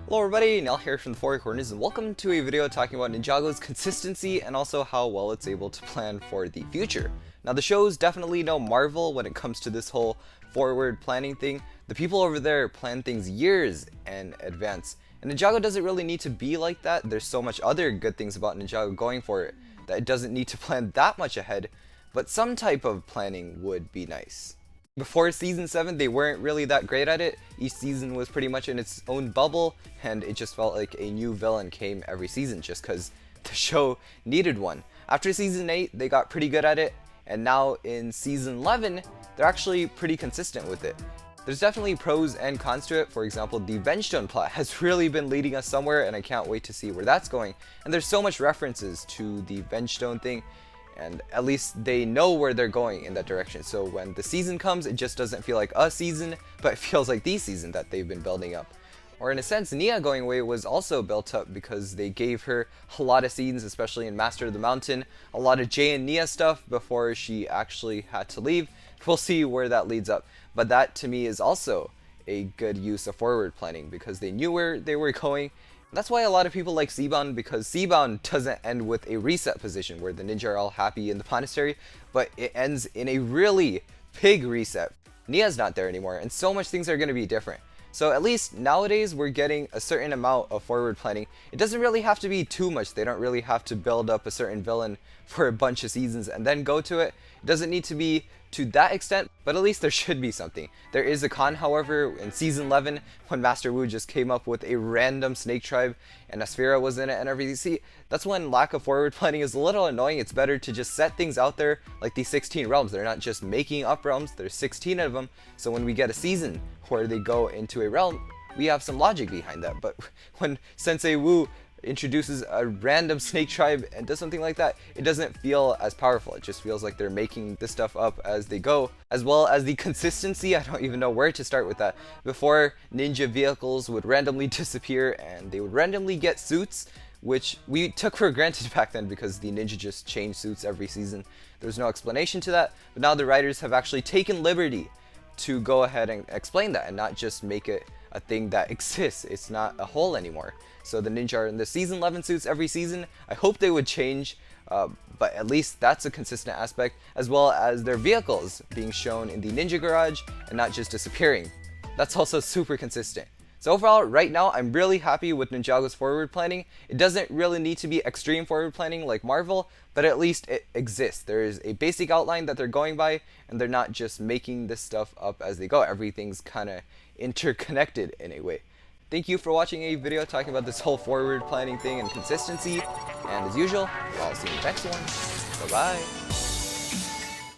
Hello everybody, Nell here from the Four Corners, and welcome to a video talking about Ninjago's consistency and also how well it's able to plan for the future. Now the show is definitely no marvel when it comes to this whole forward planning thing. The people over there plan things years in advance, and Ninjago doesn't really need to be like that. There's so much other good things about Ninjago going for it that it doesn't need to plan that much ahead, but some type of planning would be nice. Before Season 7, they weren't really that great at it. Each season was pretty much in its own bubble, and it just felt like a new villain came every season just because the show needed one. After Season 8, they got pretty good at it, and now in Season 11, they're actually pretty consistent with it. There's definitely pros and cons to it. For example, the Vengestone plot has really been leading us somewhere, and I can't wait to see where that's going. And there's so much references to the Vengestone thing, and at least they know where they're going in that direction. So when the season comes, it just doesn't feel like a season, but it feels like the season that they've been building up. Or in a sense, Nia going away was also built up because they gave her a lot of scenes, especially in Master of the Mountain, a lot of Jay and Nia stuff before she actually had to leave. We'll see where that leads up, but that to me is also a good use of forward planning because they knew where they were going. That's why a lot of people like Seabound, because Seabound doesn't end with a reset position where the ninja are all happy in the monastery, but it ends in a really big reset. Nia's not there anymore, and so much things are going to be different. So at least nowadays we're getting a certain amount of forward planning. It doesn't really have to be too much. They don't really have to build up a certain villain for a bunch of seasons and then go to it. It doesn't need to be to that extent, but at least there should be something. There is a con, however, in Season 11 when Master Wu just came up with a random snake tribe and Asphira was in it and everything. See, that's when lack of forward planning is a little annoying. It's better to just set things out there like these 16 realms. They're not just making up realms, there's 16 of them. So when we get a season where they go into a realm, we have some logic behind that. But when Sensei Wu introduces a random snake tribe and does something like that, it doesn't feel as powerful. It just feels like they're making this stuff up as they go. As well as the consistency, I don't even know where to start with that. Before, ninja vehicles would randomly disappear and they would randomly get suits, which we took for granted back then because the ninja just changed suits every season. There was no explanation to that, but now the writers have actually taken liberty to go ahead and explain that and not just make it a thing that exists. It's not a hole anymore. So the ninja are in the Season 11 suits every season. I hope they would change, but at least that's a consistent aspect, as well as their vehicles being shown in the ninja garage and not just disappearing. That's also super consistent. So overall, right now, I'm really happy with Ninjago's forward planning. It doesn't really need to be extreme forward planning like Marvel, but at least it exists. There is a basic outline that they're going by, and they're not just making this stuff up as they go. Everything's kind of interconnected in a way. Thank you for watching a video talking about this whole forward planning thing and consistency. And as usual, I'll see you in the next one. Bye-bye.